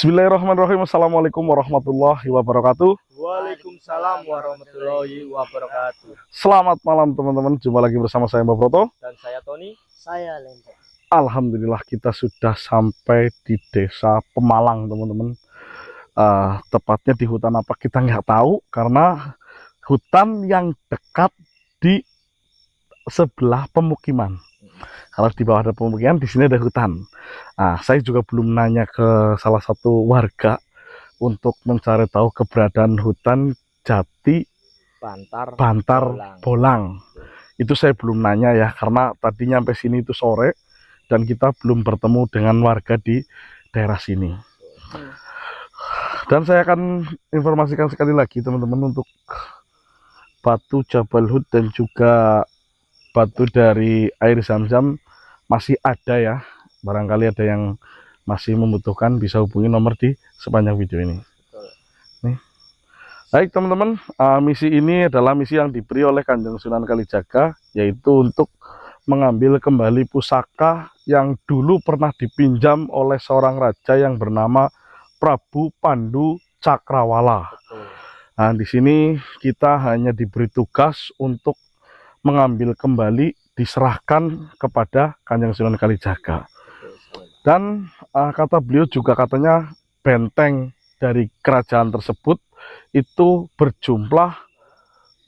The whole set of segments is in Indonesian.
Bismillahirrahmanirrahim. Assalamualaikum warahmatullahi wabarakatuh. Waalaikumsalam warahmatullahi wabarakatuh. Selamat malam teman-teman. Jumpa lagi bersama saya Mbak Broto. Dan saya Tony. Saya Lendo. Alhamdulillah kita sudah sampai di desa Pemalang teman-teman. Tepatnya di hutan apa kita nggak tahu karena hutan yang dekat di sebelah pemukiman. Kalau di bawah ada pemukiman, di sini ada hutan. Saya juga belum nanya ke salah satu warga untuk mencari tahu keberadaan hutan Jati Bantar Bolang. Itu saya belum nanya ya, karena tadi nyampe sini itu sore dan kita belum bertemu dengan warga di daerah sini. Dan saya akan informasikan sekali lagi teman-teman untuk batu Jabal Hud dan juga batu dari air Zam-Zam masih ada ya. Barangkali ada yang masih membutuhkan, bisa hubungi nomor di sepanjang video ini. Nih. Baik teman-teman, misi ini adalah misi yang diberi oleh Kanjeng Sunan Kalijaga, yaitu untuk mengambil kembali pusaka yang dulu pernah dipinjam oleh seorang raja yang bernama Prabu Pandu Cakrawala. Nah, di sini kita hanya diberi tugas untuk mengambil kembali, diserahkan kepada Kanjeng Sunan Kalijaga. Dan kata beliau juga katanya benteng dari kerajaan tersebut itu berjumlah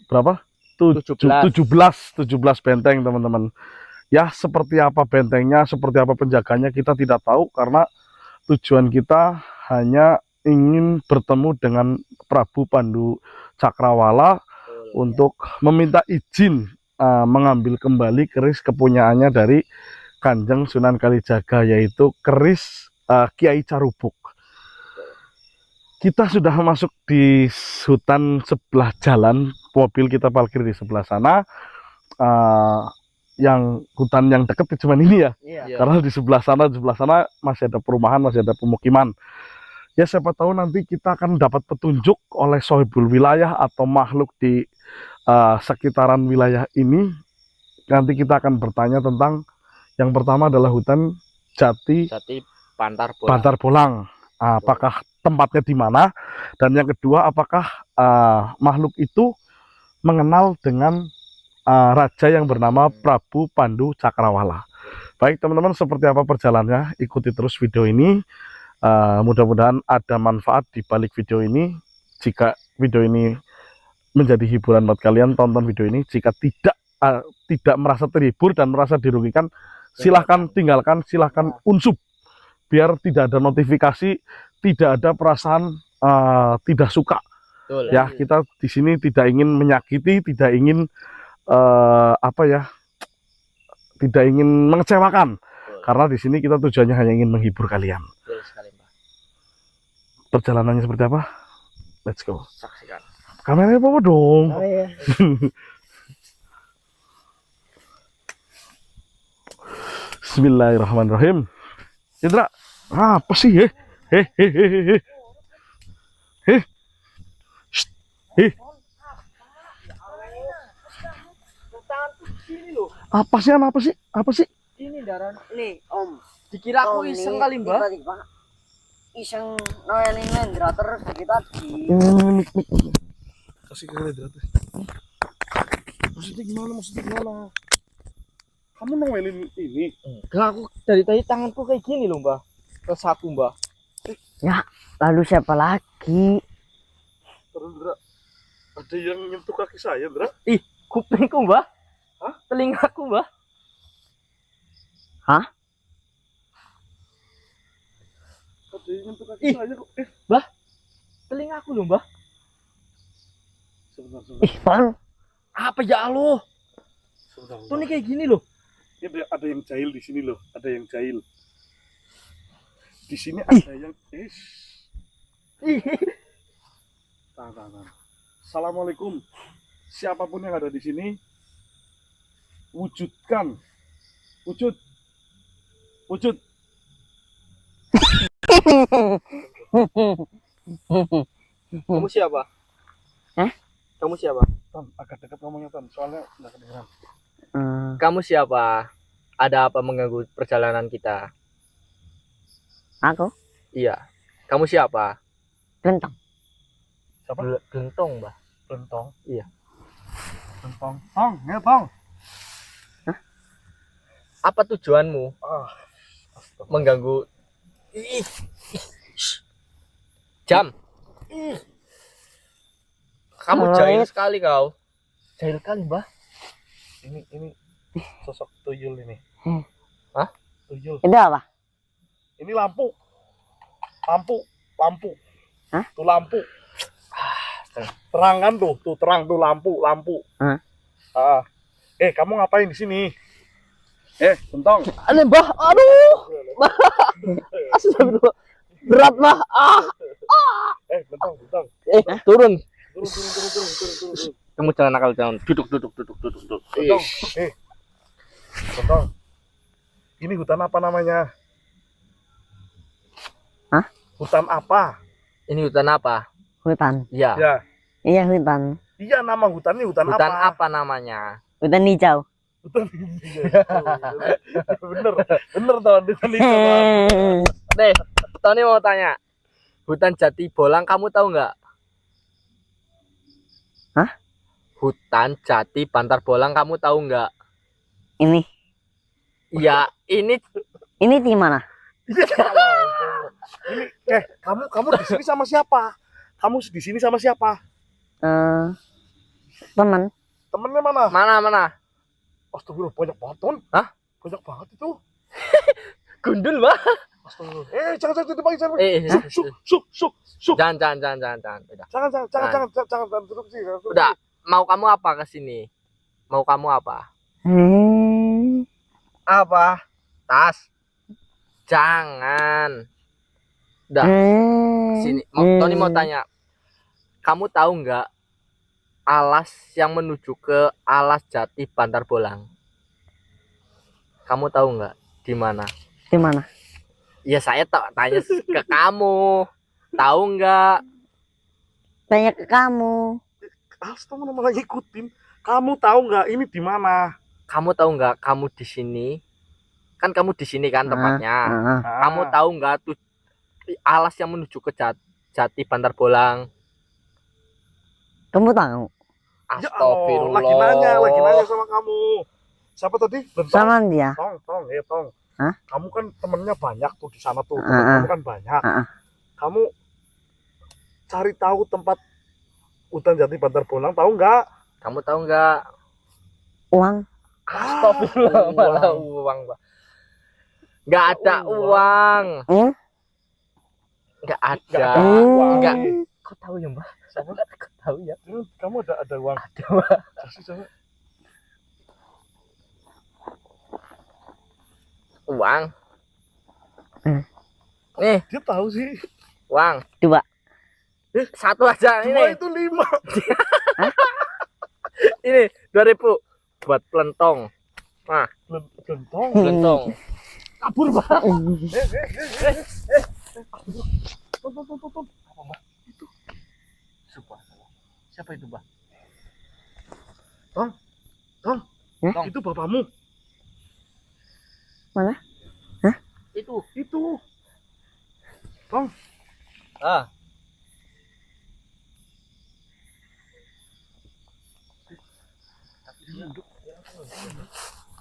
berapa? 17 benteng teman-teman. Ya, seperti apa bentengnya, seperti apa penjaganya kita tidak tahu, karena tujuan kita hanya ingin bertemu dengan Prabu Pandu Cakrawala untuk meminta izin mengambil kembali keris kepunyaannya dari Kanjeng Sunan Kalijaga, yaitu keris Kiai Carubuk. Kita sudah masuk di hutan sebelah jalan, mobil kita parkir di sebelah sana. Yang hutan yang dekat cuma ini ya, karena di sebelah sana masih ada perumahan, masih ada pemukiman. Ya, siapa tahu nanti kita akan dapat petunjuk oleh sohibul wilayah atau makhluk di sekitaran wilayah ini. Nanti kita akan bertanya tentang yang pertama adalah hutan Jati Bantar Bolang. Apakah tempatnya di mana? Dan yang kedua, apakah makhluk itu mengenal dengan raja yang bernama Prabu Pandu Cakrawala? Baik teman-teman, seperti apa perjalanannya? Ikuti terus video ini. Mudah-mudahan ada manfaat di balik video ini. Jika video ini menjadi hiburan buat kalian, tonton video ini. Jika tidak merasa terhibur dan merasa dirugikan, silahkan tinggalkan, silahkan unsub, biar tidak ada notifikasi, tidak ada perasaan tidak suka. Ya, kita di sini tidak ingin menyakiti, tidak ingin tidak ingin mengecewakan. Karena di sini kita tujuannya hanya ingin menghibur kalian. Perjalanannya seperti apa? Let's go. Saksikan. Kameranya apa dong? Oh, iya. Bismillahirrahmanirrahim. Indra, apa sih? Apa sih? Ini darah nih, Om. Dikira aku iseng kali, Mbak. Iseng noelin Lendra terus kita di kasih ke Lendra tuh. Maksudnya gimana? Kamu noelin ini? Enggak, aku dari tadi tanganku kayak gini loh, Mbak. Terus aku, Mbak. ya, lalu siapa lagi? Terus Indra, ada yang nyentuh kaki saya, Indra? Ih, kupingku, Mbak. Hah? Telingaku, Mbak. Hah? Ada yang nyentuh kaki saya kok. Mbak. Telingaku loh, Mbak. Sebentar. Bang. Apa ya Allah? Sebentar. Tuh nih kayak gini loh. Ini ada yang jahil di sini loh, ada yang jahil. Di sini ada yang Tahan. Assalamualaikum. Siapapun yang ada di sini, wujudkan. Wujud. Kamu siapa? Hah? Kamu siapa? Tan, agak dekat ngomongnya Tan, soalnya nggak kedengeran. Kamu siapa? Ada apa mengganggu perjalanan kita? Aku? Iya. Kamu siapa? Gentong. Siapa? Gentong, Mbah. Lentong. Iya. Lentong. Tong, ya Tong. Apa tujuanmu Astaga. mengganggu? Ih. Jam. Kamu Alright. jahil sekali kau. Jahil kali, Mbah. Ini sosok tuyul ini. Hah? Tuyul. Itu apa? Ini lampu. Lampu. Hah? Tuh lampu. Terang kan tuh terang tuh lampu. Hah? Kamu ngapain di sini? Gentong. Aneh, Mbah. Aduh. Astagfirullah. Berat, Mbah. Gentong. Turun. Turun. Kamu jangan nakal, jangan. Duduk. Gentong. Gentong. Ini hutan apa namanya? Hah? Hutan apa? Ini hutan apa? Hutan. Iya. Ya. Iya hutan. Iya, nama hutannya hutan Hutan apa? apa namanya? Hutan hijau. Hutan bener toh hutan itu. Nih, Tony mau tanya. Hutan Jati Bolang kamu tahu nggak? Hah? Hutan Jati Bantar Bolang kamu tahu nggak? Ini. Ya, ini Ini di mana? Ini kamu di sini sama siapa? Kamu di sini sama siapa? Teman. Temennya mana? mana? Astagfirullah, banyak banget, Ton. Hah? Banyak banget itu. Gundul, Mbak. Astagfirullah. Jangan jangan. Jangan duduk sih. Udah, mau kamu apa ke sini? Mau kamu apa? Apa? Tas. Jangan. Udah, sini. Tony mau tanya. Kamu tahu nggak alas yang menuju ke Alas Jati Bantar Bolang? Kamu tahu nggak di mana? Di mana? Ya saya tanya ke kamu. Tahu nggak? Tanya ke kamu. Astagfirullah, malah ngikutin. Kamu tahu nggak ini di mana? Kamu tahu nggak kamu di sini? Kan kamu di sini kan tempatnya. Kamu tahu nggak tuh alas yang menuju ke Jati Bantar Bolang? Kamu tahu? Ya Allah, lagi nanya sama kamu. Siapa tadi? Bentong? Sama dia. Tong. Hah? Kamu kan temennya banyak tuh di sana tuh. Kamu kan banyak. Kamu cari tahu tempat hutan Jati Bantar Bolang, tahu nggak? Kamu tahu nggak? Uang. Astagfirullah, malah uang, Pak. Nggak ada uang. Nggak ada. Nggak. Kau tahu ya, Mbak? Kau tahu ya? Kamu ada uang? Ada, Mbak. Kasih coba. Uang. Nih, Dia tahu sih. uang. 2. Satu aja Cuma ini. itu 5. Ini 2.000 buat pelentong. Nah, Gentong. pelentong. Kabur, Mbak. Tonton. Apa, Mbak? Itu. Subhanallah. Siapa itu, Mbak? Tong. Itu bapakmu. Mana? Itu. Tong. Ah.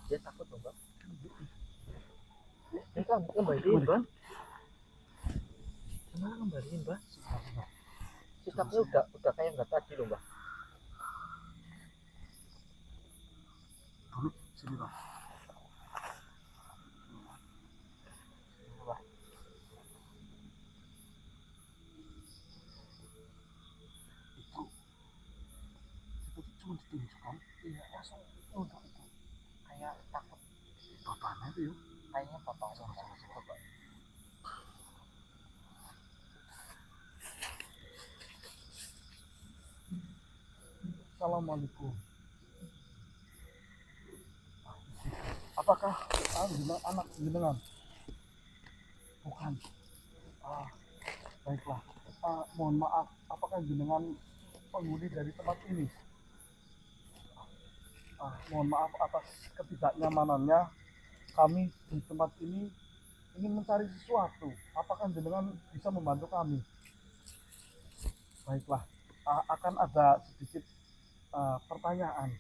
Dia takut dong, Bang. Dia kan kembaliin, Bang. Gimana kembaliin, Bang? Sikapnya udah kayak nggak tadi loh, Bang. Sini, Bang. Itu cuma ditunjukkan. Iya, langsung untuk itu. Kayak takut. Bapaknya itu ya. Kayaknya bapak sama. Assalamualaikum. Apakah anak jenengan? Bukan. Baiklah. Mohon maaf. Apakah jenengan penghuni dari tempat ini? Mohon maaf atas ketidaknyamanannya. Kami di tempat ini ingin mencari sesuatu. Apakah jenengan bisa membantu kami? Baiklah, akan ada sedikit pertanyaan.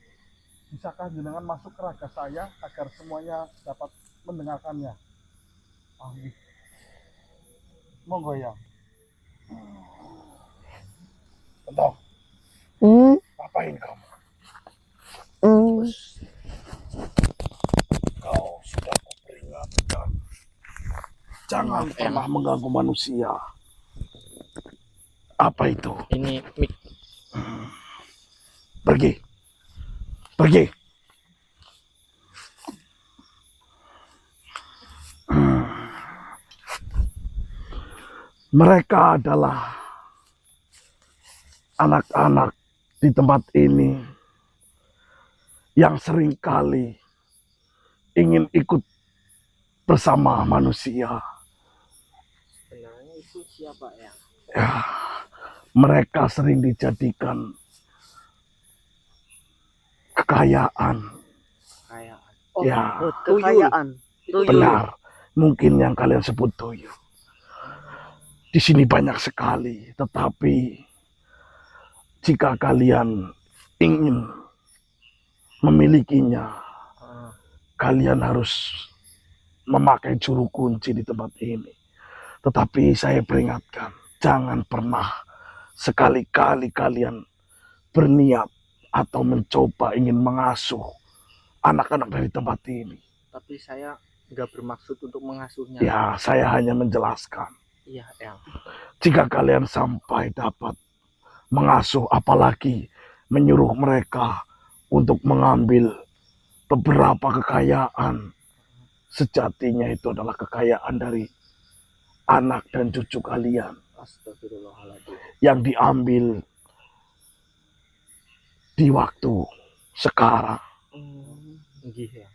Bisakah jenengan masuk ke raga saya agar semuanya dapat mendengarkannya? Iya. Monggo ya. Entah, Hmm. ngapain kamu? Hmm. Kau sudah kuperingatkan. Jangan pernah mengganggu manusia. Apa itu? Ini mik. Pergi. Pergi. Mereka adalah anak-anak di tempat ini yang seringkali ingin ikut bersama manusia. Sebenarnya itu siapa ya? Ya, mereka sering dijadikan kekayaan. Kayak Ya, Kekayaan. Tuyul. benar. Mungkin yang kalian sebut tuyul. Di sini banyak sekali, tetapi jika kalian ingin memilikinya, kalian harus memakai juru kunci di tempat ini. Tetapi saya peringatkan, jangan pernah sekali-kali kalian berniat atau mencoba ingin mengasuh anak-anak dari tempat ini. Tapi saya nggak bermaksud untuk mengasuhnya. Ya, saya hanya menjelaskan. Iya, Eyang. Jika kalian sampai dapat mengasuh, apalagi menyuruh mereka untuk mengambil beberapa kekayaan, sejatinya itu adalah kekayaan dari anak dan cucu kalian Astagfirullahaladzim. yang diambil di waktu sekarang. Nggih, ya.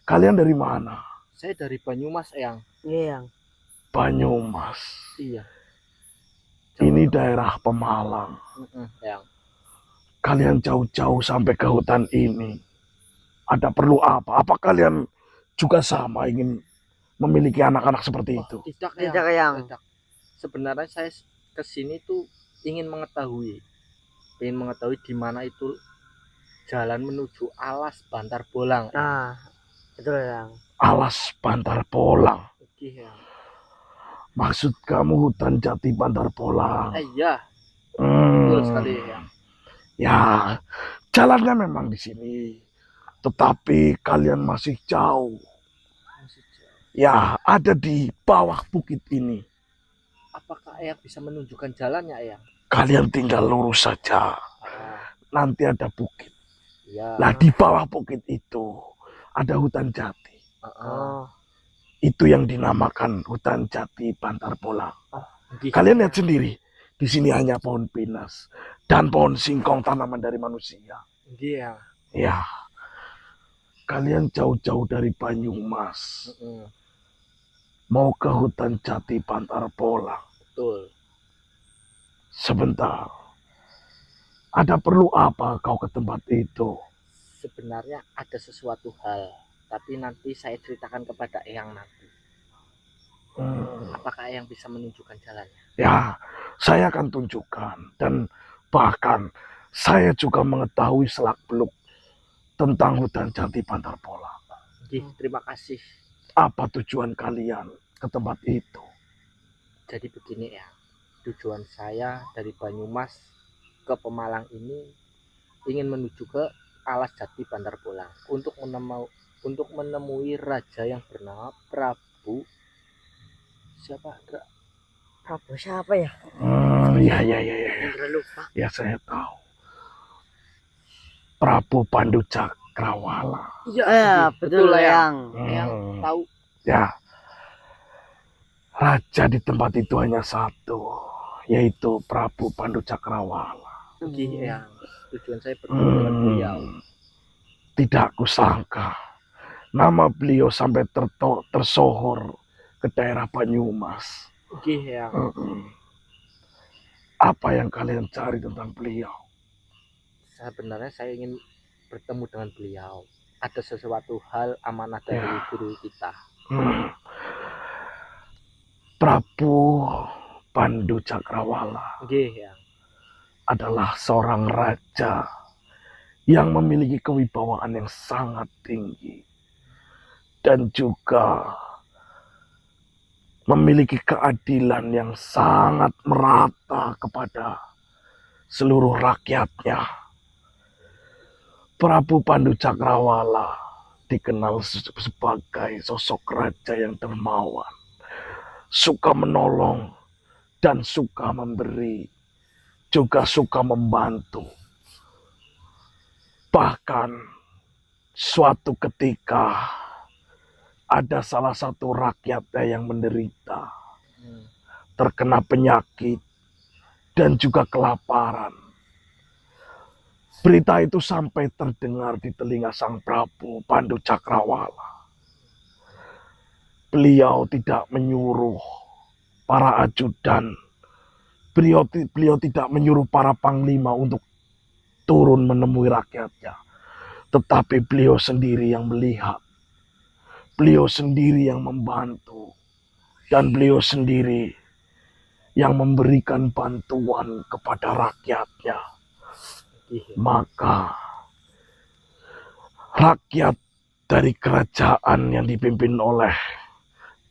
Kalian dari mana? Saya dari Banyumas, Eyang. Iya. Banyumas. Iya. Ini daerah Pemalang. Eyang. Kalian jauh-jauh sampai ke hutan ini. Ada perlu apa? Apa kalian juga sama ingin memiliki anak-anak seperti itu? Tidak, Tidak, Eyang. Eyang. Tidak. Sebenarnya saya kesini tuh ingin mengetahui di mana itu jalan menuju Alas Bantar Bolang. Nah, betul Yang. Alas Bantar Bolang. Iya. Maksud kamu hutan jati Bantar Bolang? Iya. Betul sekali, Eyang. Ya, jalannya memang di sini, tetapi kalian masih jauh. Ya, ada di bawah bukit ini. Apakah Eyang bisa menunjukkan jalannya, Eyang? Kalian tinggal lurus saja. Nanti ada bukit. Ya. Nah, di bawah bukit itu ada hutan jati. Itu yang dinamakan hutan jati Bantar Bolang. Kalian lihat sendiri, di sini hanya pohon pinus dan pohon singkong, tanaman dari manusia. Iya. Ya, kalian jauh-jauh dari Banyumas, mau ke hutan jati Bantar Bolang. Betul. Sebentar, ada perlu apa kau ke tempat itu? Sebenarnya ada sesuatu hal, tapi nanti saya ceritakan kepada Eyang nanti. Apakah Eyang bisa menunjukkan jalannya? Ya, saya akan tunjukkan, dan bahkan saya juga mengetahui selak-beluk tentang hutan jati Bantar Bolang. Terima kasih. Apa tujuan kalian ke tempat itu? Jadi begini ya, tujuan saya dari Banyumas ke Pemalang ini ingin menuju ke Alas Jati Bantar Bolang untuk menemui raja yang bernama Prabu siapa ya? Ya. Lupa. Ya, saya tahu. Prabu Pandu Cakrawala. Iya, betul Yang. Yang tahu. Ya. Raja di tempat itu hanya satu, yaitu Prabu Pandu Cakrawala. Yang tujuan saya bertemu dengan beliau. Tidak kusangka nama beliau sampai tersohor ke daerah Banyumas. Yang. Apa yang kalian cari tentang beliau? Sebenarnya saya ingin bertemu dengan beliau. Ada sesuatu hal amanah dari guru kita. Hmm. Prabu Pandu Cakrawala Nggih, Yang. adalah seorang raja yang memiliki kewibawaan yang sangat tinggi dan juga memiliki keadilan yang sangat merata kepada seluruh rakyatnya. Prabu Pandu Cakrawala dikenal sebagai sosok raja yang dermawan, suka menolong dan suka memberi, juga suka membantu. Bahkan suatu ketika ada salah satu rakyatnya yang menderita, terkena penyakit dan juga kelaparan. Berita itu sampai terdengar di telinga sang Prabu Pandu Cakrawala. Beliau tidak menyuruh para ajudan, beliau tidak menyuruh para panglima untuk turun menemui rakyatnya, tetapi beliau sendiri yang melihat, beliau sendiri yang membantu, dan beliau sendiri yang memberikan bantuan kepada rakyatnya. Maka rakyat dari kerajaan yang dipimpin oleh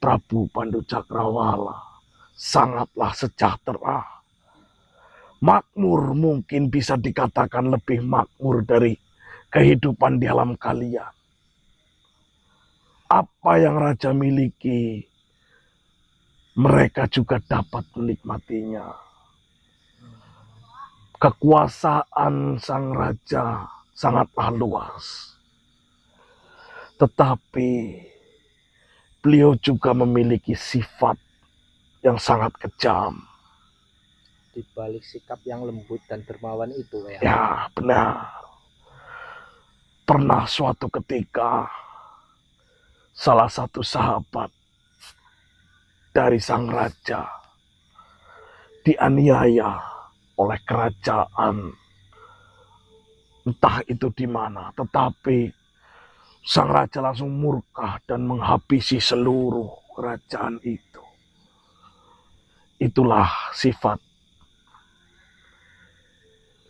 Prabu Pandu Cakrawala sangatlah sejahtera. Makmur, mungkin bisa dikatakan lebih makmur dari kehidupan di alam kalian. Apa yang raja miliki, mereka juga dapat menikmatinya. Kekuasaan sang raja sangatlah luas. Tetapi beliau juga memiliki sifat yang sangat kejam. Di balik sikap yang lembut dan dermawan itu, ya. Ya, benar. Pernah suatu ketika salah satu sahabat dari sang raja dianiaya oleh kerajaan, entah itu di mana, tetapi sang raja langsung murka dan menghabisi seluruh kerajaan itu. Itulah sifat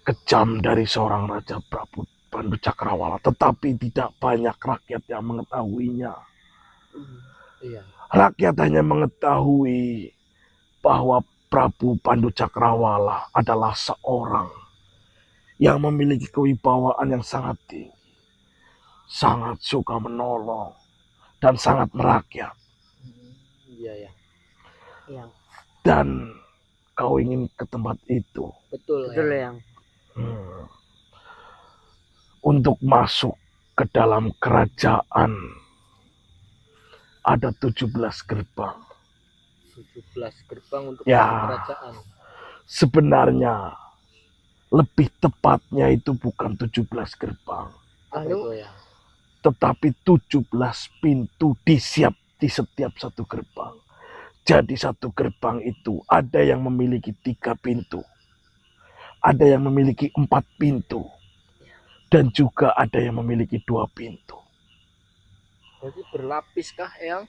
kejam dari seorang Raja Prabu Pandu Cakrawala, tetapi tidak banyak rakyat yang mengetahuinya. Iya. Rakyat hanya mengetahui bahwa Prabu Pandu Cakrawala adalah seorang yang memiliki kewibawaan yang sangat tinggi, sangat suka menolong, dan sangat merakyat. Iya, ya. Yang. Dan kau ingin ke tempat itu. Betul, Betul, ya. Yang. Untuk masuk ke dalam kerajaan ada 17 gerbang. 17 gerbang untuk Ya. masuk kerajaan. Sebenarnya lebih tepatnya itu bukan 17 gerbang, Apa Lalu? itu, ya? tetapi 17 pintu di setiap satu gerbang. Jadi satu gerbang itu ada yang memiliki 3 pintu, ada yang memiliki 4 pintu, dan juga ada yang memiliki 2 pintu. Berarti berlapis kah, Yang?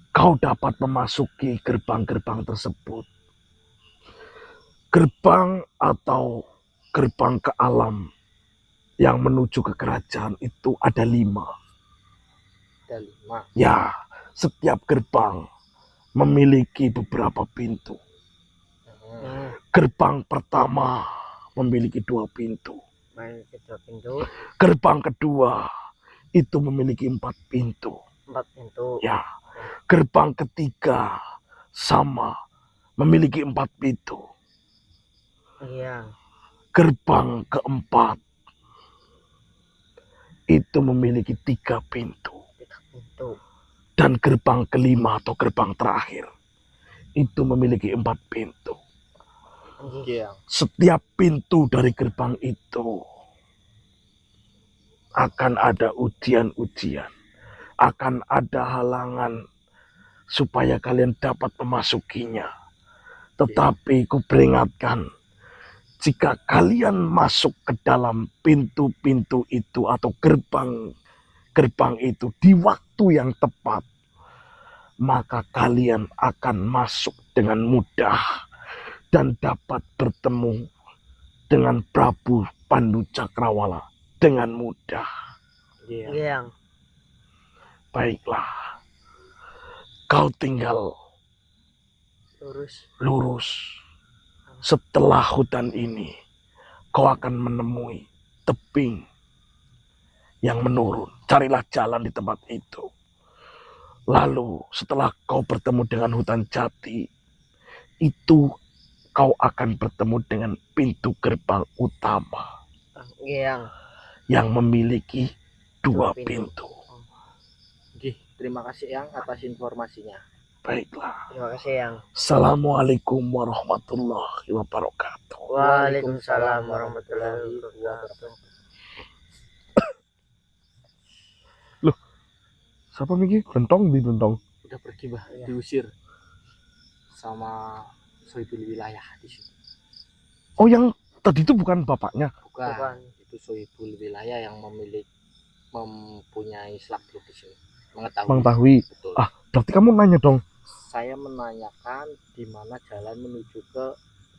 Kau dapat memasuki gerbang-gerbang tersebut. Gerbang atau gerbang ke alam yang menuju ke kerajaan itu ada 5. Ada 5. Ya, setiap gerbang memiliki beberapa pintu. Gerbang pertama memiliki 2 pintu. Main kedua pintu, Gerbang kedua itu memiliki 4 pintu. 4 pintu. Ya, gerbang ketiga sama memiliki 4 pintu. Iya. Gerbang keempat itu memiliki 3 pintu. 3 pintu. Dan gerbang kelima atau gerbang terakhir itu memiliki 4 pintu. Iya. Setiap pintu dari gerbang itu akan ada ujian-ujian, akan ada halangan supaya kalian dapat memasukinya. Tetapi ku peringatkan, jika kalian masuk ke dalam pintu-pintu itu atau gerbang itu di waktu yang tepat, maka kalian akan masuk dengan mudah dan dapat bertemu dengan Prabu Pandu Cakrawala dengan mudah. Iya. Iya. Baiklah, kau tinggal lurus. Setelah hutan ini, kau akan menemui tebing yang menurun. Carilah jalan di tempat itu. Lalu setelah kau bertemu dengan hutan jati, itu kau akan bertemu dengan pintu gerbang utama Iya. yang memiliki dua Dua pintu. pintu. Oke, terima kasih Yang atas informasinya. Baiklah. Terima kasih Yang. Assalamualaikum warahmatullahi wabarakatuh. Waalaikumsalam warahmatullahi wabarakatuh. Siapa Miki? Gentong di gentong. Udah pergi Mbah, Iya. diusir sama Sohibul Wilayah di situ. Oh, yang tadi itu bukan bapaknya. Bukan. Itu Sohibul Wilayah yang mempunyai selak-beluk di sini. Mengetahui. Mengetahui. Betul. Ah, berarti kamu nanya dong. Saya menanyakan di mana jalan menuju ke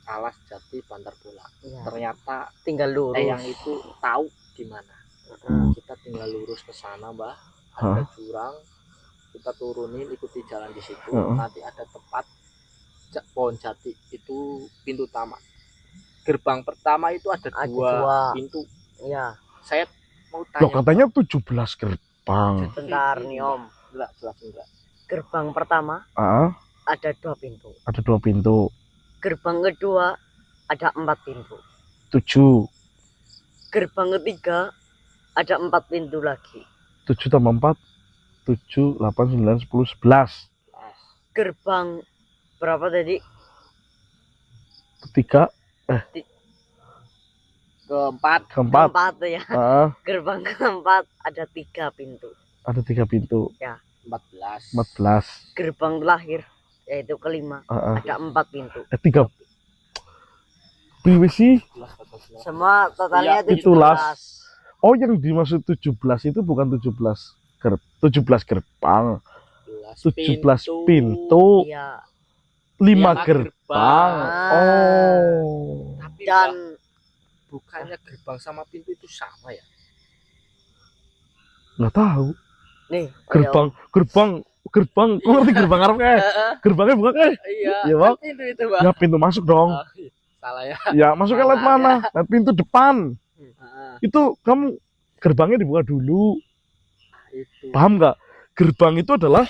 Alas Jati Bantar Bolang. Iya. Ternyata Tinggal lurus. yang itu tahu di mana. Heeh. Kita tinggal lurus ke sana, Mbah. Hah? Ada jurang, kita turunin, ikuti jalan di situ. Heeh. Nanti ada tempat pohon jati, itu pintu utama. Gerbang pertama itu ada Ada dua dua. pintu. Iya. Saya mau Loh, tanya. katanya 17 gerbang. Bentar nih Om. Enggak, jelas enggak. Gerbang pertama Ah, ada 2 pintu. ada 2 pintu. Gerbang kedua ada 4 pintu. 7. Gerbang ketiga ada 4 pintu lagi. 7 tambah 4. 7, 8, 9, 10, 11. Gerbang berapa tadi? Ketiga, Keempat. keempat. Keempat ya. Ah, Gerbang keempat ada 3 pintu. ada 3 pintu. 14. 14. Gerbang terakhir yaitu kelima Ah, ada 4 pintu. 3. Priwe sih? 14. Semua totalnya Iya, 17. Oh, yang dimaksud 17 itu bukan 17 gerbang. 17 pintu, Iya. 5 5 gerbang. gerbang. Oh. Tapi Dan bukannya gerbang sama pintu itu sama ya? Nggak tahu. nih Gerbang. Kok ngerti gerbang Arab kayak? Gerbangnya buka kayak? Iya. Iya, Bang. Kan pintu itu, Bang. Ya, pintu masuk dong. Oh, iya. Salah ya. Ya, masuknya lewat mana? Lewat pintu depan. Heeh, Itu kamu gerbangnya dibuka dulu. itu. Paham nggak? Gerbang itu adalah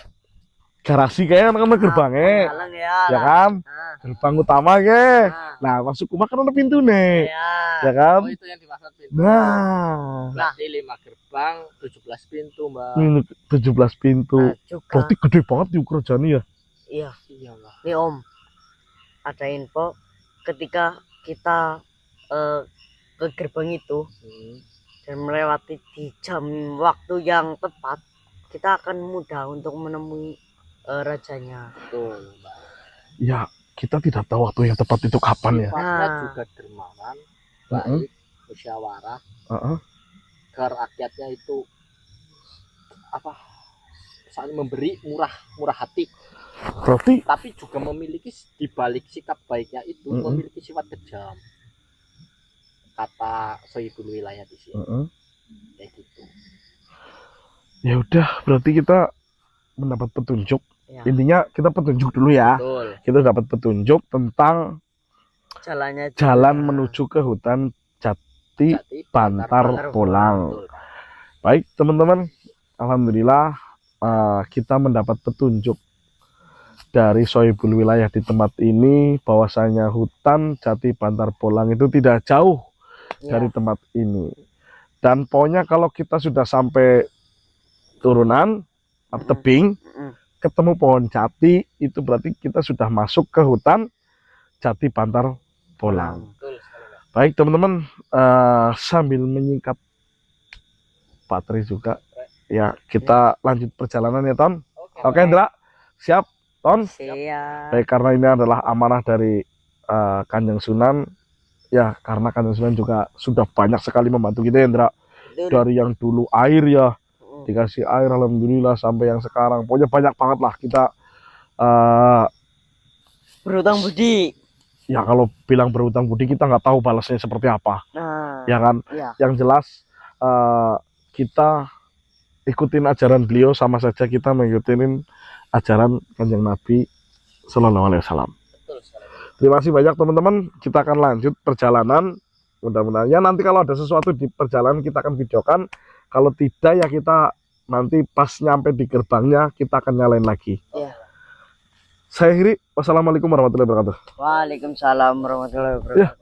garasi kayak nama gerbangnya. Halang ya. Ya kan? Nah, Gerbang utama ke. Nah, Nah, masuk rumah kan ada pintu nih. ya. Ya kan? oh itu yang dimaksud pintu. Nah, Berarti 5 gerbang, 17 pintu, Mbak. ini 17 pintu. Nah, juga. Berarti gede banget diukur Jani ya. Iya. Iya, Mbak. Nih Om, ada info ketika kita ke gerbang itu dan melewati di jam waktu yang tepat, kita akan mudah untuk menemui rajanya. Betul, Mbak. Ya, kita tidak tahu waktu yang tepat itu kapan ya. Sifatnya Nah. juga dermawan, Heeh. baik, musyawarah, Heeh. ke rakyatnya itu apa? Saling memberi murah hati, Berarti tapi juga memiliki di balik sikap baiknya itu Mm-mm. memiliki sifat kejam. Kata Sohibul Wilayah di sini. Kayak gitu. ya udah, berarti kita mendapat petunjuk. Ya, Intinya kita petunjuk dulu ya. Betul. Kita dapat petunjuk tentang jalannya jalan juga. menuju ke hutan Jati Jati Bantar Bolang. Betul. Baik teman-teman, alhamdulillah kita mendapat petunjuk dari Sohibul Wilayah di tempat ini bahwasanya hutan Jati Bantar Bolang itu tidak jauh Ya, dari tempat ini. Dan pokoknya kalau kita sudah sampai turunan tebing, mm-mm. ketemu pohon jati, itu berarti kita sudah masuk ke hutan Jati Bantar Bolang. Betul sekali, Mbak. Baik teman-teman, sambil menyingkat baterai juga, ya kita lanjut perjalanan ya Ton. Oke Indra, siap Ton? Siap. Baik, karena ini adalah amanah dari Kanjeng Sunan, ya karena Kanjeng Sunan juga sudah banyak sekali membantu kita ya Indra. Betul. Dari yang dulu air ya, Mm. dikasih air alhamdulillah sampai yang sekarang. Pokoknya banyak banget lah kita berhutang budi. ya kalau bilang berhutang budi kita nggak tahu balasnya seperti apa. Nah, Ya kan? ya. Yang jelas kita ikutin ajaran beliau sama saja kita mengikutin ajaran Kanjeng Nabi Sallallahu Alaihi Wasallam. Betul sekali. Terima kasih banyak teman-teman. Kita akan lanjut perjalanan. Mudah-mudahan ya nanti kalau ada sesuatu di perjalanan kita akan videokan. Kalau tidak ya kita nanti pas nyampe di gerbangnya kita akan nyalain lagi. Ya. Saya akhiri. Wassalamualaikum warahmatullahi wabarakatuh. Waalaikumsalam warahmatullahi wabarakatuh. Ya.